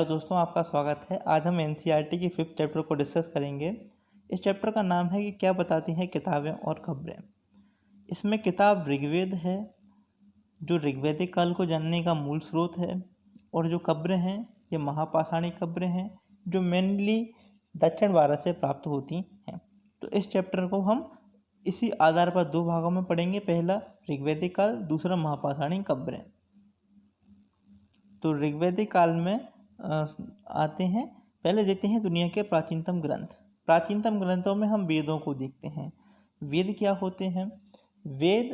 Hello दोस्तों, आपका स्वागत है। आज हम एनसीईआरटी की 5th चैप्टर को डिस्कस करेंगे। इस चैप्टर का नाम है कि क्या बताती हैं किताबें और खबरें। इसमें किताब ऋग्वेद है, जो ऋग्वैदिक काल को जानने का मूल स्रोत है, और जो खबरें हैं ये महापाषाणी खबरें हैं, जो मेनली दक्षिण भारत से प्राप्त होती हैं। तो इस चैप्टर को हम इसी आधार पर दो भागों में पढ़ेंगे। पहला ऋग्वैदिक काल, दूसरा महापाषाणी खबरें। तो ऋग्वैदिक काल में आते हैं। पहले देते हैं दुनिया के प्राचीनतम ग्रंथ। प्राचीनतम ग्रंथों में हम वेदों को देखते हैं। वेद क्या होते हैं? वेद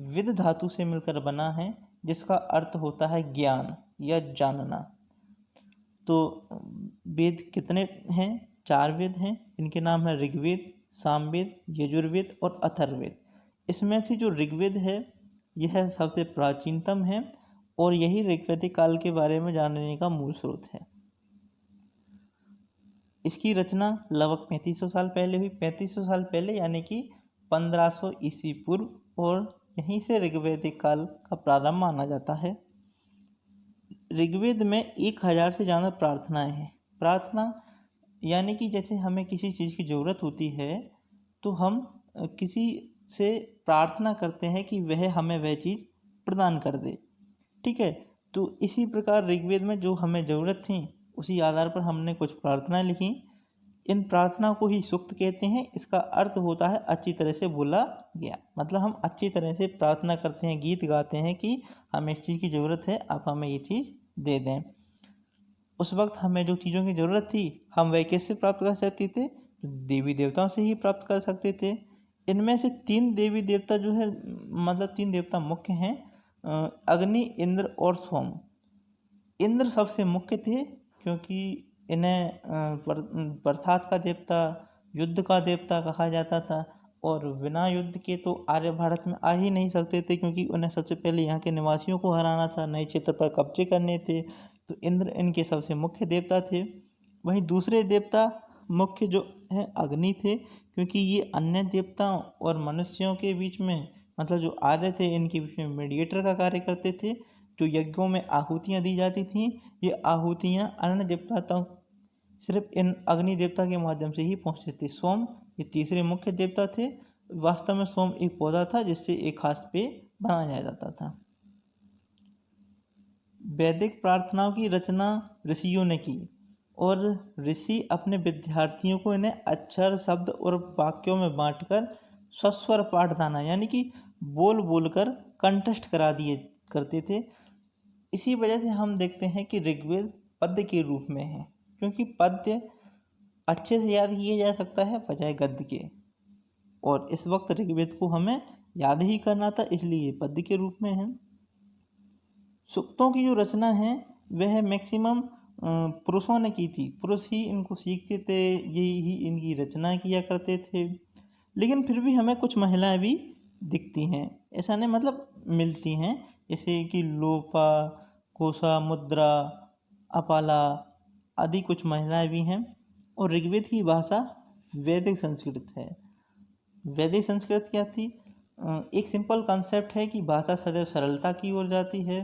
विद धातु से मिलकर बना है, जिसका अर्थ होता है ज्ञान या जानना। तो वेद कितने हैं? 4 वेद हैं। इनके नाम है ऋग्वेद, सामवेद, यजुर्वेद और अथर्ववेद। इसमें से जो ऋग्वेद है यह सबसे प्राचीनतम है और यही ऋग्वैदिक काल के बारे में जानने का मूल स्रोत है। इसकी रचना लगभग 3500 साल पहले हुई। 3500 साल पहले यानी कि 1500 ईस्वी पूर्व, और यहीं से ऋग्वैदिक काल का प्रारंभ माना जाता है। ऋग्वेद में 1000 से ज़्यादा प्रार्थनाएं हैं। प्रार्थना यानी कि जैसे हमें किसी चीज़ की ज़रूरत होती है तो हम किसी से प्रार्थना करते हैं कि वह हमें वह चीज़ प्रदान कर दे। ठीक है, तो इसी प्रकार ऋग्वेद में जो हमें ज़रूरत थी उसी आधार पर हमने कुछ प्रार्थनाएं लिखी। इन प्रार्थना को ही सूक्त कहते हैं। इसका अर्थ होता है अच्छी तरह से बोला गया। मतलब हम अच्छी तरह से प्रार्थना करते हैं, गीत गाते हैं कि हमें इस चीज़ की ज़रूरत है, आप हमें ये चीज़ दे दें। उस वक्त हमें जो चीज़ों की ज़रूरत थी हम वह किससे प्राप्त कर सकते थे? देवी देवताओं से ही प्राप्त कर सकते थे। इनमें से 3 देवी देवता जो है, मतलब 3 देवता मुख्य हैं, अग्नि, इंद्र और सोम। इंद्र सबसे मुख्य थे क्योंकि इन्हें बरसात का देवता, युद्ध का देवता कहा जाता था, और बिना युद्ध के तो आर्य भारत में आ ही नहीं सकते थे, क्योंकि उन्हें सबसे पहले यहाँ के निवासियों को हराना था, नए क्षेत्र पर कब्जे करने थे। तो इंद्र इनके सबसे मुख्य देवता थे। वहीं दूसरे देवता मुख्य जो हैं अग्नि थे, क्योंकि ये अन्य देवताओं और मनुष्यों के बीच में, मतलब जो आर्य थे इनके बीच में मीडिएटर का कार्य करते थे। जो यज्ञों में आहुतियाँ दी जाती थीं, ये आहुतियाँ अन्य देवता तक सिर्फ इन अग्नि देवता के माध्यम से ही पहुँचते थे। सोम ये तीसरे मुख्य देवता थे। वास्तव में सोम एक पौधा था जिससे एक खास पेय बनाया जाता था। वैदिक प्रार्थनाओं की रचना ऋषियों ने की, और ऋषि अपने विद्यार्थियों को इन्हें अक्षर, शब्द और वाक्यों में बांटकर सस्वर पाठदाना यानी कि बोल बोलकर कंठस्थ करा दिए करते थे। इसी वजह से हम देखते हैं कि ऋग्वेद पद्य के रूप में है, क्योंकि पद्य अच्छे से याद किया जा सकता है बजाय गद्य के, और इस वक्त ऋग्वेद को हमें याद ही करना था, इसलिए पद्य के रूप में है। सूक्तों की जो रचना है वह मैक्सिमम पुरुषों ने की थी। पुरुष ही इनको सीखते थे, यही ही इनकी रचना किया करते थे। लेकिन फिर भी हमें कुछ महिलाएं भी दिखती हैं, ऐसा नहीं मतलब मिलती हैं, जैसे कि लोपा, कोसा, मुद्रा, अपाला आदि कुछ महिलाएं भी हैं। और ऋग्वेद की भाषा वैदिक संस्कृत है। वैदिक संस्कृत क्या थी? एक सिंपल कॉन्सेप्ट है कि भाषा सदैव सरलता की ओर जाती है।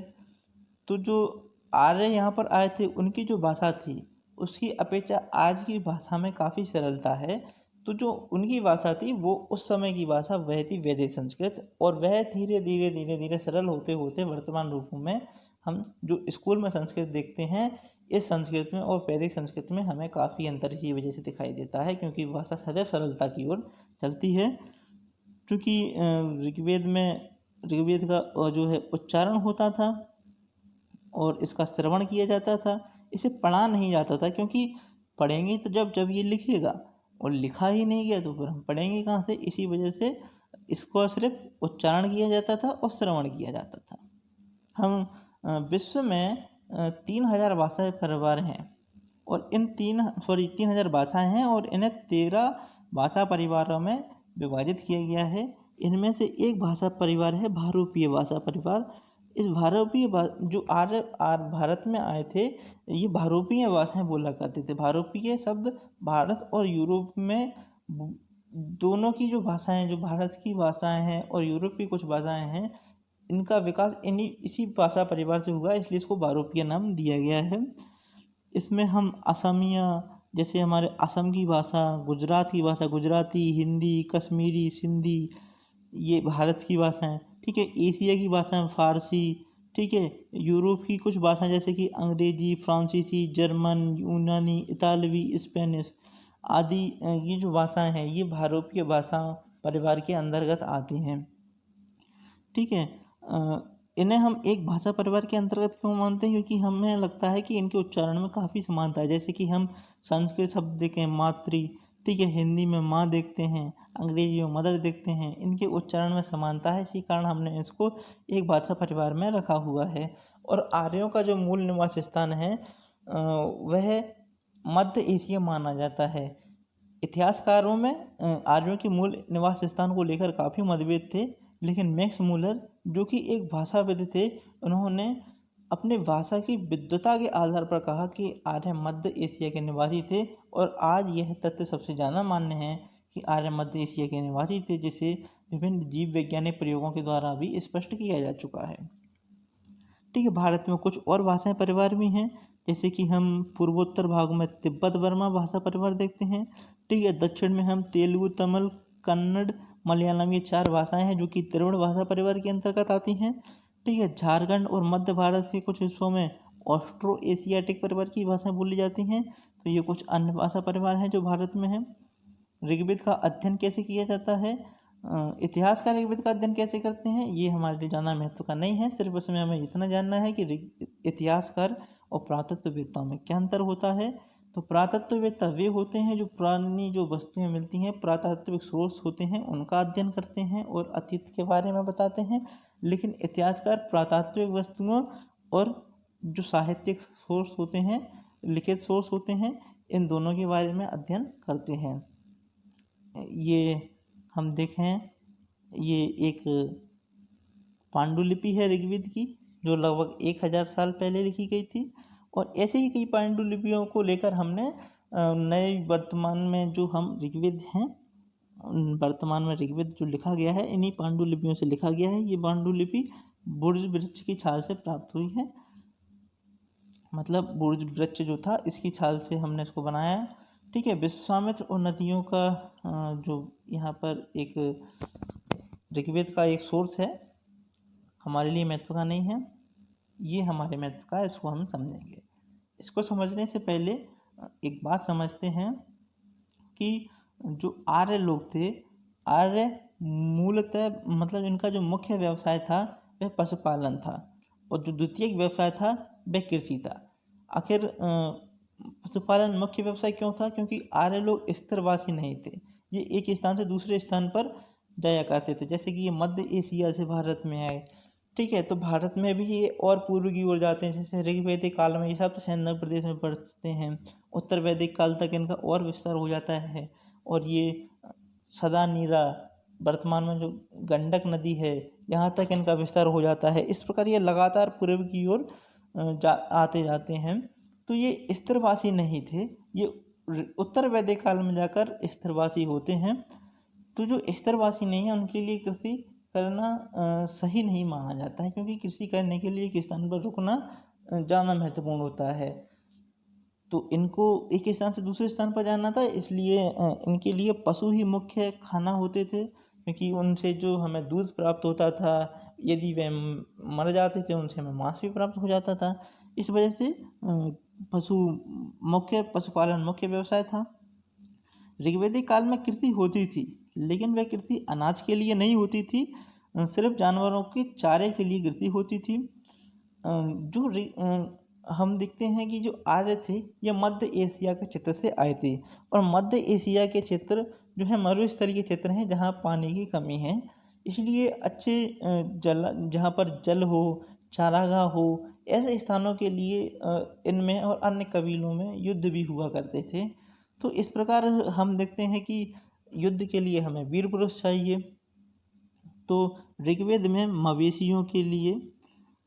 तो जो आर्य यहाँ पर आए थे उनकी जो भाषा थी उसकी अपेक्षा आज की भाषा में काफ़ी सरलता है। तो जो उनकी भाषा थी वो उस समय की भाषा वह थी वैदिक संस्कृत, और वह धीरे धीरे धीरे धीरे सरल होते होते वर्तमान रूपों में हम जो स्कूल में संस्कृत देखते हैं, इस संस्कृत में और वैदिक संस्कृत में हमें काफ़ी अंतर इसी वजह से दिखाई देता है, क्योंकि भाषा सदैव सरलता की ओर चलती है। क्योंकि ऋग्वेद का जो है उच्चारण होता था और इसका श्रवण किया जाता था, इसे पढ़ा नहीं जाता था, क्योंकि पढ़ेंगे तो जब ये लिखेगा, और लिखा ही नहीं गया तो फिर हम पढ़ेंगे कहाँ से। इसी वजह से इसको सिर्फ उच्चारण किया जाता था और श्रवण किया जाता था। हम विश्व में 3000 भाषाएं परिवार हैं, और इन 3000 भाषाएं हैं, और इन्हें 13 भाषा परिवारों में विभाजित किया गया है। इनमें से एक भाषा परिवार है भारोपीय भाषा परिवार। इस जो भारत में आए थे, ये भारोपीय भाषाएं बोला करते थे। भारोपीय शब्द भारत और यूरोप में दोनों की जो भाषाएं, जो भारत की भाषाएं हैं और यूरोप की कुछ भाषाएं हैं, इनका विकास इसी भाषा परिवार से हुआ, इसलिए इसको भारोपीय नाम दिया गया है। इसमें हम असमिया, जैसे हमारे असम की भाषा, गुजरात की भाषा, गुजराती, हिंदी, कश्मीरी, सिंधी, ये भारत की भाषा हैं। ठीक है, एशिया की भाषा है फारसी। ठीक है, यूरोप की कुछ भाषाएं जैसे कि अंग्रेजी, फ्रांसीसी, जर्मन, यूनानी, इतालवी, स्पेनिश आदि, ये जो भाषाएं हैं ये भारतीय भाषा परिवार के अंतर्गत आती हैं। ठीक है, इन्हें हम एक भाषा परिवार के अंतर्गत क्यों मानते हैं, क्योंकि हमें लगता है कि इनके उच्चारण में काफ़ी समानता है। जैसे कि हम संस्कृत शब्द देखें मातृ, ठीक है, हिंदी में माँ देखते हैं, अंग्रेजी में मदर देखते हैं, इनके उच्चारण में समानता है, इसी कारण हमने इसको एक भाषा परिवार में रखा हुआ है। और आर्यों का जो मूल निवास स्थान है वह मध्य एशिया माना जाता है। इतिहासकारों में आर्यों के मूल निवास स्थान को लेकर काफ़ी मतभेद थे, लेकिन मैक्स मूलर जो कि एक भाषाविद थे, उन्होंने अपने भाषा की विद्वता के आधार पर कहा कि आर्य मध्य एशिया के निवासी थे। और आज यह तथ्य सबसे ज़्यादा मान्य है कि आर्य मध्य एशिया के निवासी थे, जिसे विभिन्न जीव वैज्ञानिक प्रयोगों के द्वारा भी स्पष्ट किया जा चुका है। ठीक है, भारत में कुछ और भाषाएं परिवार भी हैं, जैसे कि हम पूर्वोत्तर भाग में तिब्बत बर्मा भाषा परिवार देखते हैं। ठीक है, दक्षिण में हम तेलुगु, तमिल, कन्नड़, मलयालम, ये 4 भाषाएं हैं जो कि द्रविड़ भाषा परिवार के अंतर्गत आती हैं। ठीक है, झारखंड और मध्य भारत के कुछ हिस्सों में ऑस्ट्रो एशियाटिक परिवार की भाषाएं बोली जाती हैं। तो ये कुछ अन्य भाषा परिवार हैं जो भारत में हैं। ऋग्वेद का अध्ययन कैसे किया जाता है, इतिहासकार ऋग्वेद का अध्ययन कैसे करते हैं, ये हमारे लिए ज़्यादा महत्व का नहीं है। सिर्फ उसमें हमें इतना जानना है कि इतिहासकार और पुरातत्ववेत्ताओं में क्या अंतर होता है। तो पुरातत्ववेत्ता वे होते हैं जो पुरानी जो वस्तुएं मिलती हैं, पुरातात्विक सोर्स होते हैं, उनका अध्ययन करते हैं और अतीत के बारे में बताते हैं। लेकिन इतिहासकार पुरातात्विक वस्तुओं और जो साहित्यिक सोर्स होते हैं, लिखित सोर्स होते हैं, इन दोनों के बारे में अध्ययन करते हैं। ये हम देखें, ये एक पांडुलिपि है ऋग्वेद की, जो लगभग 1000 साल पहले लिखी गई थी। और ऐसे ही कई पांडुलिपियों को लेकर हमने नए वर्तमान में जो हम ऋग्वेद हैं, वर्तमान में ऋग्वेद जो लिखा गया है इन्हीं पांडुलिपियों से लिखा गया है। ये पांडुलिपि बुर्ज वृक्ष की छाल से प्राप्त हुई है, मतलब बुर्ज वृक्ष जो था इसकी छाल से हमने इसको बनाया है। ठीक है, विश्वामित्र और नदियों का जो यहाँ पर एक ऋग्वेद का एक सोर्स है, हमारे लिए महत्व का नहीं है, ये हमारे महत्व का है, इसको हम समझेंगे। इसको समझने से पहले एक बात समझते हैं कि जो आर्य लोग थे, आर्य मूलतः मतलब इनका जो मुख्य व्यवसाय था वह पशुपालन था, और जो द्वितीयक व्यवसाय था वह कृषि था। आखिर पशुपालन मुख्य व्यवसाय क्यों था, क्योंकि आर्य लोग स्थिरवासी नहीं थे, ये एक स्थान से दूसरे स्थान पर जाया करते थे। जैसे कि ये मध्य एशिया से भारत में आए, ठीक है, तो भारत में भी ये और पूर्व की ओर जाते हैं। जैसे ऋग्वैदिक काल में ये सब सेंधव प्रदेश में बसते हैं, उत्तर वैदिक काल तक इनका और विस्तार हो जाता है, और ये सदा नीरा, वर्तमान में जो गंडक नदी है, यहाँ तक इनका विस्तार हो जाता है। इस प्रकार ये लगातार पूर्व की ओर आते जाते हैं। तो ये स्थिरवासी नहीं थे, ये उत्तर वैदिक काल में जाकर स्थिरवासी होते हैं। तो जो स्थिरवासी नहीं है उनके लिए कृषि करना सही नहीं माना जाता है, क्योंकि कृषि करने के लिए एक स्थान पर रुकना ज़्यादा महत्वपूर्ण होता है। तो इनको एक स्थान से दूसरे स्थान पर जाना था, इसलिए इनके लिए पशु ही मुख्य खाना होते थे, क्योंकि उनसे जो हमें दूध प्राप्त होता था, यदि वे मर जाते थे उनसे हमें मांस भी प्राप्त हो जाता था। इस वजह से पशुपालन मुख्य व्यवसाय था। ऋग्वैदिक काल में कृषि होती थी, लेकिन वह कृषि अनाज के लिए नहीं होती थी, सिर्फ जानवरों के चारे के लिए कृषि होती थी। हम देखते हैं कि जो आर्य थे ये मध्य एशिया के क्षेत्र से आए थे, और मध्य एशिया के क्षेत्र जो है मरुस्थलीय क्षेत्र हैं जहाँ पानी की कमी है। इसलिए अच्छे जहाँ पर जल हो, चारागाह हो, ऐसे स्थानों के लिए इनमें और अन्य कबीलों में युद्ध भी हुआ करते थे। तो इस प्रकार हम देखते हैं कि युद्ध के लिए हमें वीर पुरुष चाहिए। तो ऋग्वेद में मवेशियों के लिए,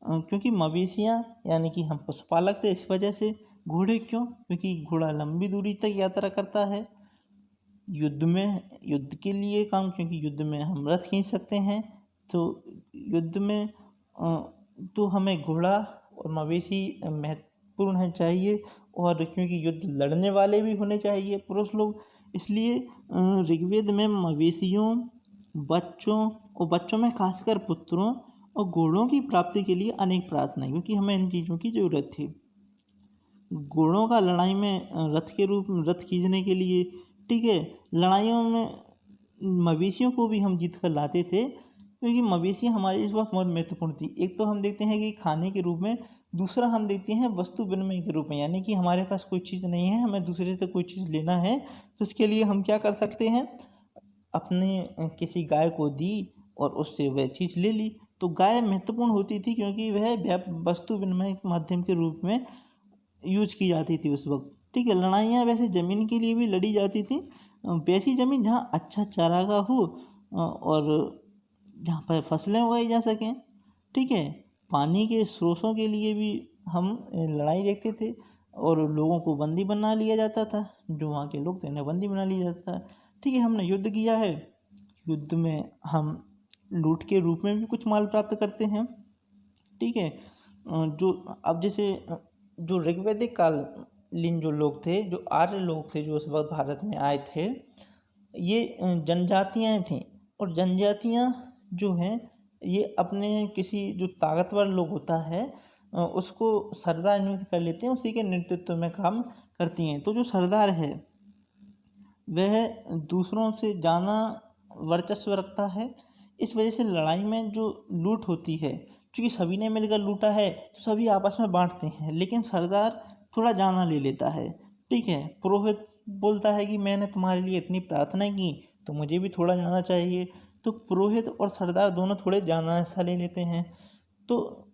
क्योंकि मवेशियाँ यानी कि हम पशुपालक थे, इस वजह से घोड़े क्यों, क्योंकि घोड़ा लंबी दूरी तक यात्रा करता है। युद्ध के लिए काम, क्योंकि युद्ध में हम रथ खींच सकते हैं। तो युद्ध में तो हमें घोड़ा और मवेशी महत्वपूर्ण है चाहिए। और क्योंकि युद्ध लड़ने वाले भी होने चाहिए पुरुष लोग, इसलिए ऋग्वेद में मवेशियों, बच्चों और बच्चों में खासकर पुत्रों और घोड़ों की प्राप्ति के लिए अनेक प्रार्थनाएं, क्योंकि हमें इन चीज़ों की ज़रूरत थी। घोड़ों का लड़ाई में रथ के रूप में रथ खींचने के लिए, ठीक है, लड़ाइयों में मवेशियों को भी हम जीत कर लाते थे, क्योंकि मवेशी हमारे इस वक्त बहुत महत्वपूर्ण थी। एक तो हम देखते हैं कि खाने के रूप में, दूसरा हम देखते हैं वस्तु विनिमय के रूप में, यानी कि हमारे पास कोई चीज़ नहीं है, हमें दूसरे से कोई चीज़ लेना है, तो इसके लिए हम क्या कर सकते हैं, अपने किसी गाय को दी और उससे वह चीज़ ले ली। तो गाय महत्वपूर्ण होती थी क्योंकि वह वस्तु विनिमय के माध्यम के रूप में यूज की जाती थी उस वक्त, ठीक है। लड़ाइयाँ वैसे ज़मीन के लिए भी लड़ी जाती थी, वैसी ज़मीन जहाँ अच्छा चारागाह हो और जहाँ पर फसलें उगाई जा सकें, ठीक है। पानी के स्रोतों के लिए भी हम लड़ाई देखते थे और लोगों को बंदी बना लिया जाता था, जो वहाँ के लोग थे उन्हें बंदी बना लिया जाता था, ठीक है। हमने युद्ध किया है, युद्ध में हम लूट के रूप में भी कुछ माल प्राप्त करते हैं, ठीक है। जो अब जैसे जो ऋग्वैदिक कालीन जो लोग थे, जो आर्य लोग थे, जो उस वक्त भारत में आए थे, ये जनजातियाँ थीं, और जनजातियाँ जो हैं ये अपने किसी जो ताकतवर लोग होता है उसको सरदार नियुक्त कर लेते हैं, उसी के नेतृत्व में काम करती हैं। तो जो सरदार है वह दूसरों से ज़्यादा वर्चस्व रखता है, इस वजह से लड़ाई में जो लूट होती है, क्योंकि सभी ने मिलकर लूटा है तो सभी आपस में बांटते हैं, लेकिन सरदार थोड़ा ज़्यादा ले लेता है, ठीक है। पुरोहित बोलता है कि मैंने तुम्हारे लिए इतनी प्रार्थना की तो मुझे भी थोड़ा जाना चाहिए, तो पुरोहित और सरदार दोनों थोड़े ज़्यादा हिस्सा ले लेते हैं। तो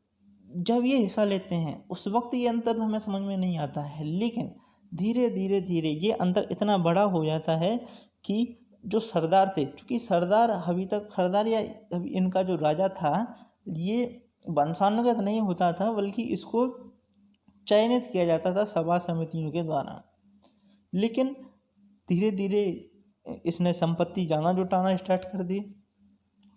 जब ये हिस्सा लेते हैं उस वक्त ये अंतर हमें समझ में नहीं आता है, लेकिन धीरे धीरे धीरे ये अंतर इतना बड़ा हो जाता है कि जो सरदार थे, क्योंकि सरदार अभी तक सरदार या अभी इनका जो राजा था ये वंशानुगत नहीं होता था, बल्कि इसको चयनित किया जाता था सभा समितियों के द्वारा। लेकिन धीरे धीरे इसने संपत्ति ज़्यादा जुटाना स्टार्ट कर दी,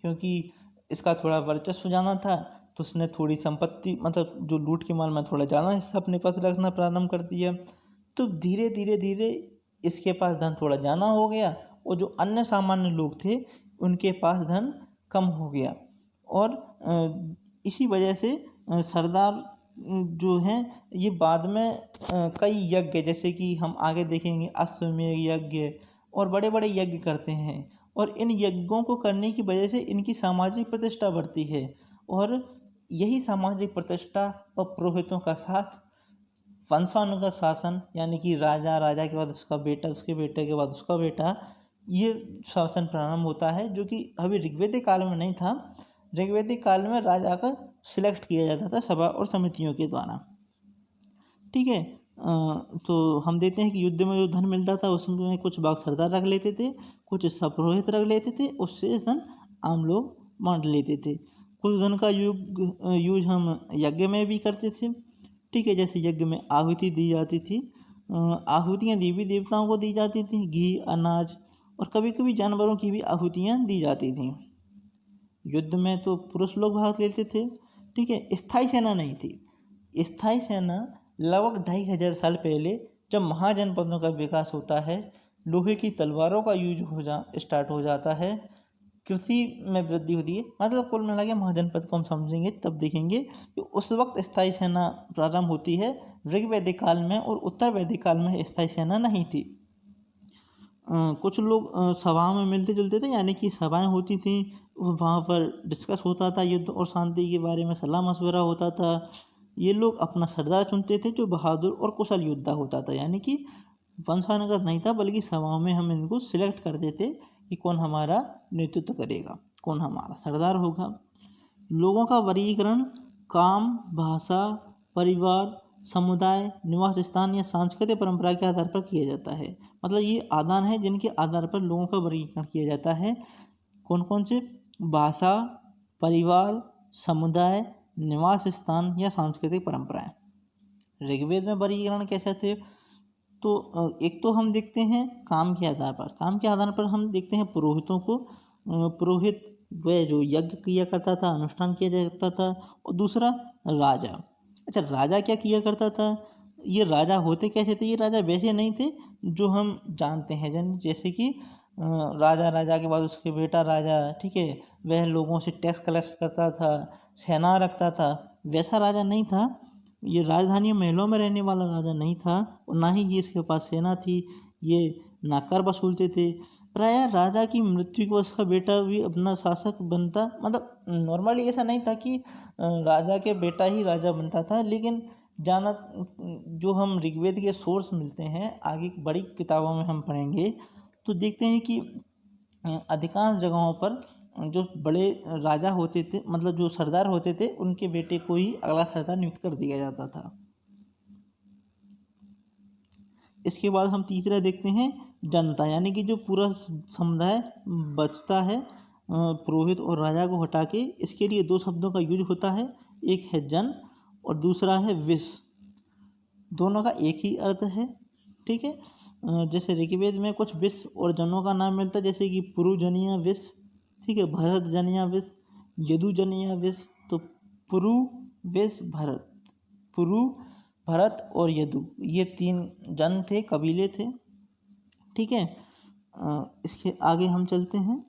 क्योंकि इसका थोड़ा वर्चस्व ज़्यादा था, तो उसने थोड़ी संपत्ति मतलब जो लूट के माल में थोड़ा ज़्यादा हिस्सा अपने पास रखना प्रारंभ कर दिया। तो धीरे धीरे धीरे इसके पास धन थोड़ा ज़्यादा हो गया और जो अन्य सामान्य लोग थे उनके पास धन कम हो गया, और इसी वजह से सरदार जो हैं ये बाद में कई यज्ञ, जैसे कि हम आगे देखेंगे अश्वमेध यज्ञ और बड़े बड़े यज्ञ करते हैं, और इन यज्ञों को करने की वजह से इनकी सामाजिक प्रतिष्ठा बढ़ती है, और यही सामाजिक प्रतिष्ठा और पुरोहितों का साथ वंशानुगत शासन, यानी कि राजा, राजा के बाद उसका बेटा, उसके बेटे के बाद उसका बेटा, ये शासन प्रारंभ होता है, जो कि अभी ऋग्वेदिक काल में नहीं था। ऋग्वेदिक काल में राजा का सिलेक्ट किया जाता था सभा और समितियों के द्वारा, ठीक है। तो हम देखते हैं कि युद्ध में जो धन मिलता था उसमें कुछ भाग सरदार रख लेते थे, कुछ पुरोहित रख लेते थे, उससे धन आम लोग बांट लेते थे। कुछ धन का यूज हम यज्ञ में भी करते थे, ठीक है। जैसे यज्ञ में आहुति दी जाती थी, आहुतियाँ देवी देवताओं को दी जाती थी, घी, अनाज और कभी कभी जानवरों की भी आहुतियाँ दी जाती थी। युद्ध में तो पुरुष लोग भाग लेते थे, ठीक है। स्थायी सेना नहीं थी। स्थायी सेना लगभग 2500 साल पहले जब महाजनपदों का विकास होता है, लोहे की तलवारों का यूज स्टार्ट हो जाता है, कृषि में वृद्धि होती है, मतलब कुल मिला के महाजनपद को हम समझेंगे तब देखेंगे कि उस वक्त स्थायी सेना प्रारंभ होती है ऋग्वैदिक काल में, और उत्तर वैदिक काल में स्थायी सेना नहीं थी। कुछ लोग सभाओं में मिलते जुलते थे, यानी कि सभाएं होती थी, वहाँ पर डिस्कस होता था, युद्ध और शांति के बारे में सलाह मशवरा होता था। ये लोग अपना सरदार चुनते थे जो बहादुर और कुशल योद्धा होता था, यानी कि वंशानुगत नहीं था, बल्कि सभाओं में हम इनको सिलेक्ट करते थे कि कौन हमारा नेतृत्व करेगा, कौन हमारा सरदार होगा। लोगों का वर्गीकरण काम, भाषा, परिवार, समुदाय, निवास स्थान या सांस्कृतिक परंपरा के आधार पर किया जाता है। मतलब ये आदान है जिनके आधार पर लोगों का वर्गीकरण किया जाता है। कौन कौन से? भाषा, परिवार, समुदाय, निवास स्थान या सांस्कृतिक परंपराएं। ऋग्वेद में वर्गीकरण कैसे थे? तो एक तो हम देखते हैं काम के आधार पर, काम के आधार पर हम देखते हैं पुरोहितों को। पुरोहित वह जो यज्ञ किया करता था, अनुष्ठान किया जाता था, और दूसरा राजा। अच्छा, राजा क्या किया करता था? ये राजा होते कैसे थे? ये राजा वैसे नहीं थे जो हम जानते हैं, जैसे कि राजा, राजा के बाद उसके बेटा राजा, ठीक है, वह लोगों से टैक्स कलेक्ट करता था, सेना रखता था, वैसा राजा नहीं था। ये राजधानी महलों में रहने वाला राजा नहीं था, और ना ही ये इसके पास सेना थी, ये ना कर वसूलते थे। प्रायः राजा की मृत्यु के बाद उसका बेटा भी अपना शासक बनता, मतलब नॉर्मली ऐसा नहीं था कि राजा के बेटा ही राजा बनता था, लेकिन जाना जो हम ऋग्वेद के सोर्स मिलते हैं, आगे की बड़ी किताबों में हम पढ़ेंगे तो देखते हैं कि अधिकांश जगहों पर जो बड़े राजा होते थे, मतलब जो सरदार होते थे, उनके बेटे को ही अगला सरदार नियुक्त कर दिया जाता था। इसके बाद हम तीसरा देखते हैं जनता, यानी कि जो पूरा समुदाय बचता है पुरोहित और राजा को हटा के। इसके लिए दो शब्दों का यूज होता है, एक है जन और दूसरा है विष। दोनों का एक ही अर्थ है, ठीक है। जैसे ऋग्वेद में कुछ विष और जनों का नाम मिलता है, जैसे कि पुरुजनिया विष, ठीक है, भरत जनिया विष, यदु जनिया विष। तो पुरु विष भरत, पुरु भरत और यदु, ये 3 जन थे, कबीले थे, ठीक है। इसके आगे हम चलते हैं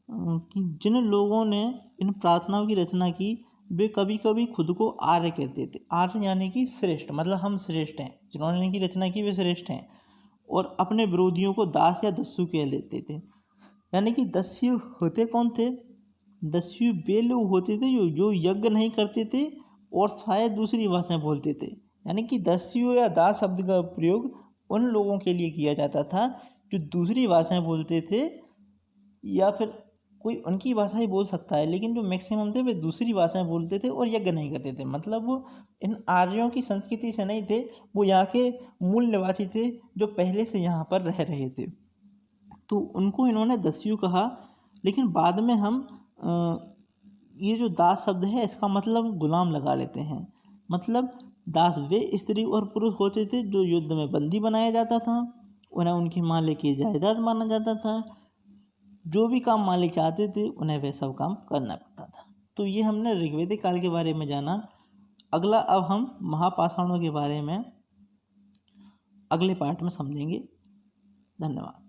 कि जिन लोगों ने इन प्रार्थनाओं की रचना की वे कभी कभी खुद को आर्य कहते थे। आर्य यानी कि श्रेष्ठ, मतलब हम श्रेष्ठ हैं, जिन्होंने इनकी रचना की वे श्रेष्ठ हैं, और अपने विरोधियों को दास या दस्यु कह लेते थे। यानी कि दस्यु होते कौन थे? दस्यु वे लोग होते थे जो यज्ञ नहीं करते थे और शायद दूसरी भाषाएं बोलते थे। यानी कि दस्यु या दास शब्द का प्रयोग उन लोगों के लिए किया जाता था जो दूसरी भाषाएं बोलते थे, या फिर कोई उनकी भाषा ही बोल सकता है, लेकिन जो मैक्सिमम थे वे दूसरी भाषाएं बोलते थे और यज्ञ नहीं करते थे। मतलब वो इन आर्यों की संस्कृति से नहीं थे, वो यहाँ के मूल निवासी थे जो पहले से यहाँ पर रह रहे थे, तो उनको इन्होंने दस्यु कहा। लेकिन बाद में हम ये जो दास शब्द है इसका मतलब गुलाम लगा लेते हैं। मतलब दास वे स्त्री और पुरुष होते थे जो युद्ध में बंदी बनाया जाता था, उन्हें उनकी मालिक की जायदाद माना जाता था, जो भी काम मालिक चाहते थे उन्हें वह सब काम करना पड़ता था। तो ये हमने ऋग्वेदिक काल के बारे में जाना। अगला अब हम महापाषाणों के बारे में अगले पार्ट में समझेंगे। धन्यवाद।